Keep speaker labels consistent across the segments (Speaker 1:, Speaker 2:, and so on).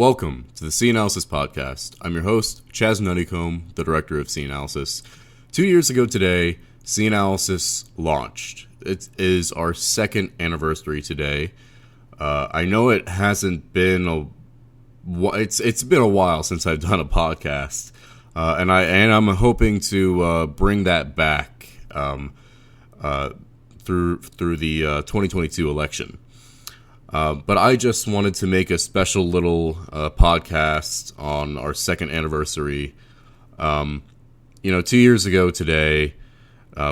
Speaker 1: Welcome to the CNalysis podcast. I'm your host, Chaz Nuttycombe, the director of CNalysis. 2 years ago today, CNalysis launched. It is our second anniversary today. I know it hasn't been it's been a while since I've done a podcast, and I'm hoping to bring that back through the 2022 election. But I just wanted to make a special little podcast on our second anniversary. 2 years ago today,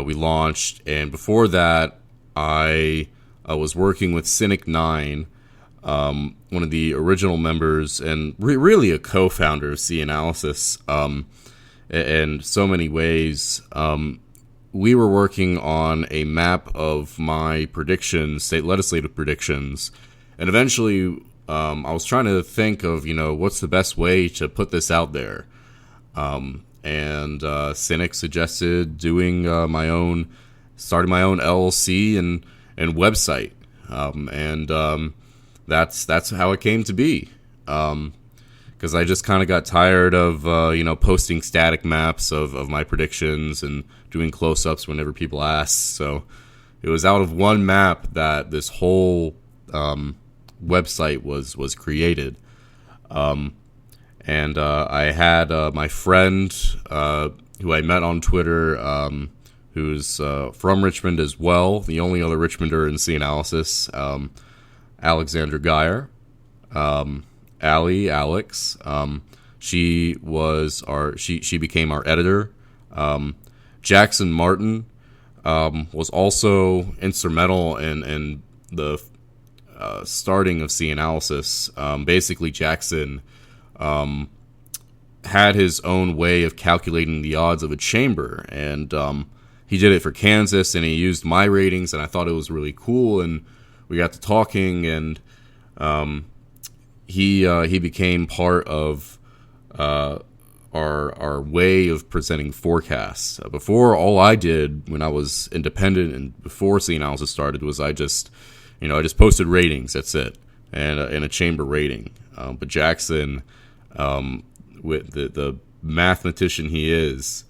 Speaker 1: we launched, and before that, I was working with Cynic 9, one of the original members and really a co-founder of CNalysis. In so many ways, we were working on a map of my predictions, state legislative predictions. And eventually, I was trying to think of, what's the best way to put this out there. And Cynic suggested doing starting my own LLC and website. That's how it came to be. Because I just kind of got tired of, posting static maps of my predictions and doing close-ups whenever people asked. So it was out of one map that this whole website was created. I had my friend who I met on Twitter, who's from Richmond as well, the only other Richmonder in CNalysis, Alexander Geyer, Alex. She became our editor. Jackson Martin was also instrumental in the starting of CNalysis. Basically, Jackson had his own way of calculating the odds of a chamber, and he did it for Kansas, and he used my ratings, and I thought it was really cool, and we got to talking, and he became part of our way of presenting forecasts. Before, all I did when I was independent and before CNalysis started was I just posted ratings. That's it, and a chamber rating. But Jackson, with the mathematician he is,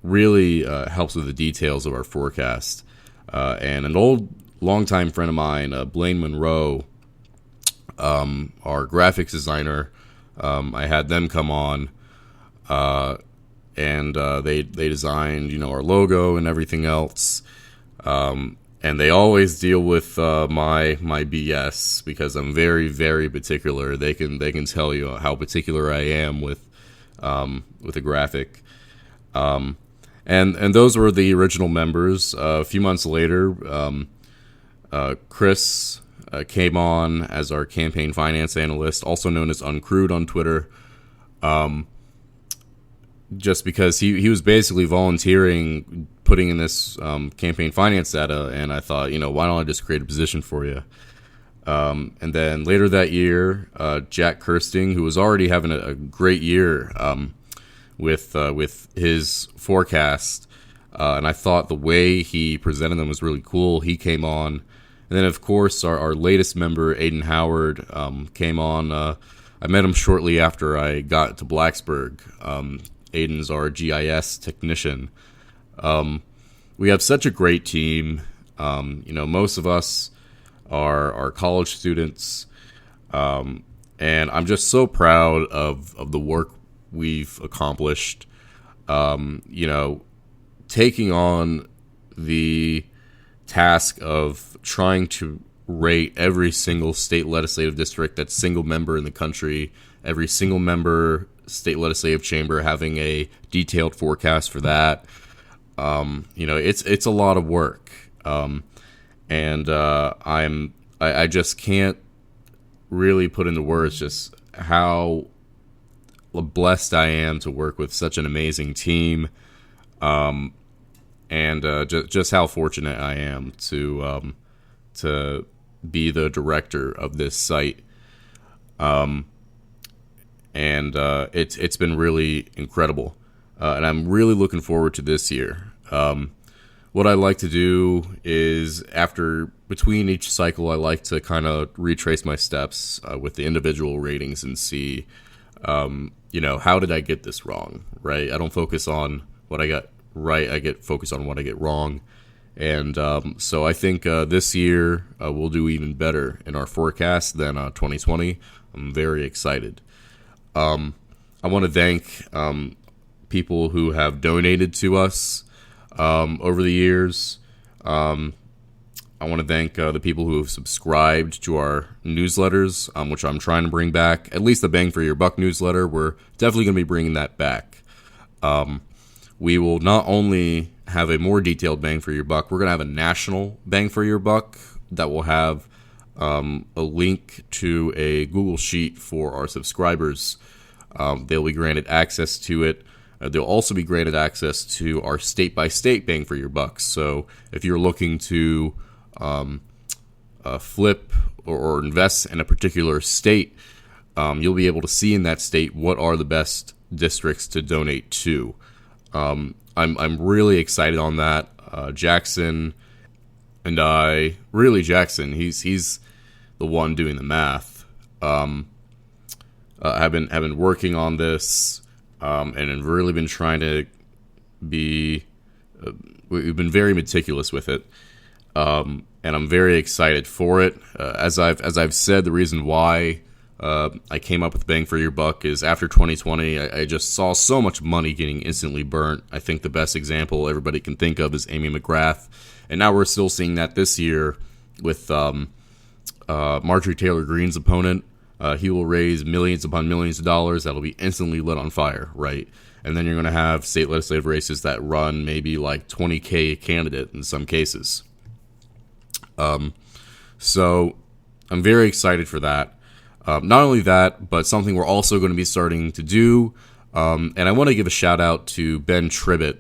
Speaker 1: really helps with the details of our forecast. And an old longtime friend of mine, Blair Monroe, our graphics designer, I had them come on, and they designed our logo and everything else. And they always deal with my BS because I'm very, very particular. They can tell you how particular I am with a graphic. And those were the original members. A few months later, Chris came on as our campaign finance analyst, also known as Uncrewed on Twitter. Just because he was basically volunteering, putting in this campaign finance data, and I thought, why don't I just create a position for you? And then later that year, Jack Kirsting, who was already having a great year with his forecast, and I thought the way he presented them was really cool. He came on, and then of course our latest member, Aiden Howard, came on. I met him shortly after I got to Blacksburg. Aiden's our GIS technician. We have such a great team. Most of us are college students, and I'm just so proud of the work we've accomplished. Taking on the task of trying to rate every single state legislative district that's single member in the country, every single member state legislative chamber having a detailed forecast for that. It's a lot of work. I just can't really put into words just how blessed I am to work with such an amazing team. Just how fortunate I am to be the director of this site. It's been really incredible. And I'm really looking forward to this year. what I like to do is between each cycle, I like to kind of retrace my steps with the individual ratings and see, how did I get this wrong, right? I don't focus on what I got right. I get focused on what I get wrong. And so I think this year we'll do even better in our forecast than 2020. I'm very excited. I want to thank people who have donated to us over the years. I want to thank the people who have subscribed to our newsletters, which I'm trying to bring back. At least the Bang for Your Buck newsletter, we're definitely going to be bringing that back. We will not only have a more detailed Bang for Your Buck, we're going to have a national Bang for Your Buck that will have a link to a Google Sheet for our subscribers. They'll be granted access to it. They'll also be granted access to our state-by-state Bang for Your Bucks. So if you're looking to flip or invest in a particular state, you'll be able to see in that state what are the best districts to donate to. I'm really excited on that. Jackson and I, really Jackson, he's the one doing the math. Have been working on this, and have really been trying to be. We've been very meticulous with it, and I'm very excited for it. As I've said, the reason why I came up with Bang for Your Buck is after 2020, I just saw so much money getting instantly burnt. I think the best example everybody can think of is Amy McGrath, and now we're still seeing that this year with Marjorie Taylor Greene's opponent. He will raise millions upon millions of dollars that'll be instantly lit on fire, right? And then you're going to have state legislative races that run maybe like 20K a candidate in some cases. So I'm very excited for that. Not only that, but something we're also going to be starting to do. And I want to give a shout out to Ben Tribbett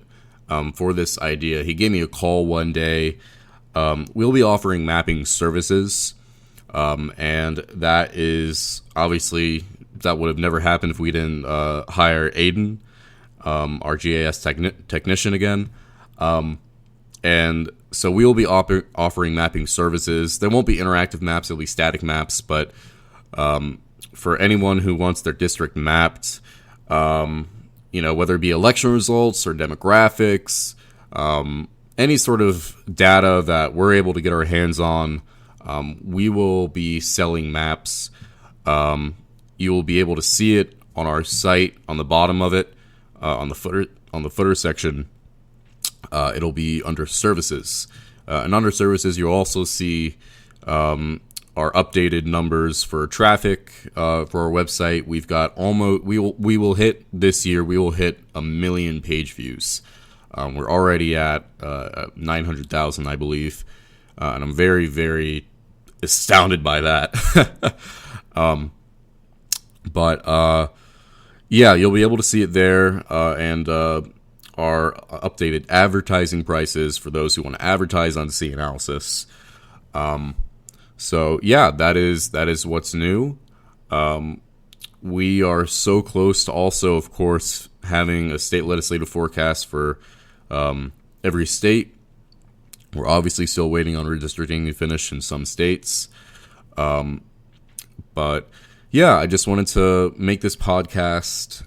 Speaker 1: for this idea. He gave me a call one day. We'll be offering mapping services. And that is obviously, that would have never happened if we didn't hire Aiden, our GIS technician again. And so we will be offering mapping services. There won't be interactive maps, it'll be static maps, but for anyone who wants their district mapped, whether it be election results or demographics, any sort of data that we're able to get our hands on, we will be selling maps. You will be able to see it on our site, on the bottom of it, on the footer section. It'll be under services, and under services you'll also see our updated numbers for traffic for our website. We've got we will hit this year. We will hit 1 million page views. We're already at 900,000, I believe, and I'm very, very astounded by that. Yeah, you'll be able to see it there, and our updated advertising prices for those who want to advertise on CNalysis. So yeah, that is what's new. We are so close to also, of course, having a state legislative forecast for every state. We're obviously still waiting on redistricting to finish in some states. But yeah, I just wanted to make this podcast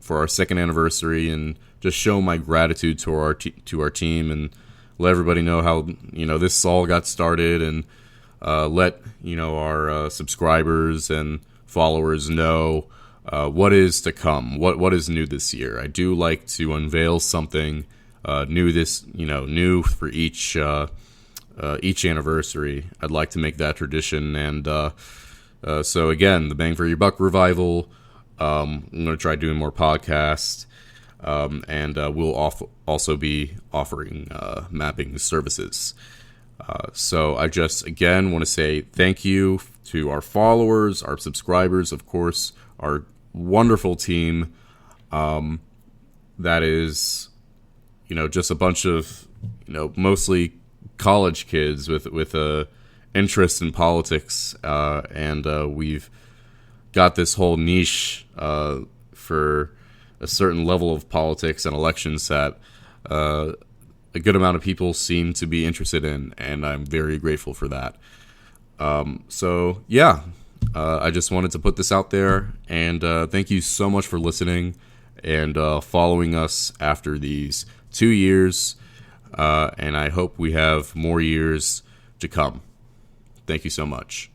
Speaker 1: for our second anniversary and just show my gratitude to our team and let everybody know how this all got started, and let our subscribers and followers know what is to come, what is new this year. I do like to unveil something new for each anniversary. I'd like to make that tradition, and so again, the Bang for Your Buck revival. I'm going to try doing more podcasts, and we'll also be offering mapping services. So I just, again, want to say thank you to our followers, our subscribers, of course, our wonderful team. That is, just a bunch of, mostly college kids with a interest in politics, and we've got this whole niche for a certain level of politics and elections that a good amount of people seem to be interested in, and I'm very grateful for that. So yeah, I just wanted to put this out there, and thank you so much for listening and following us after these 2 years, and I hope we have more years to come. Thank you so much.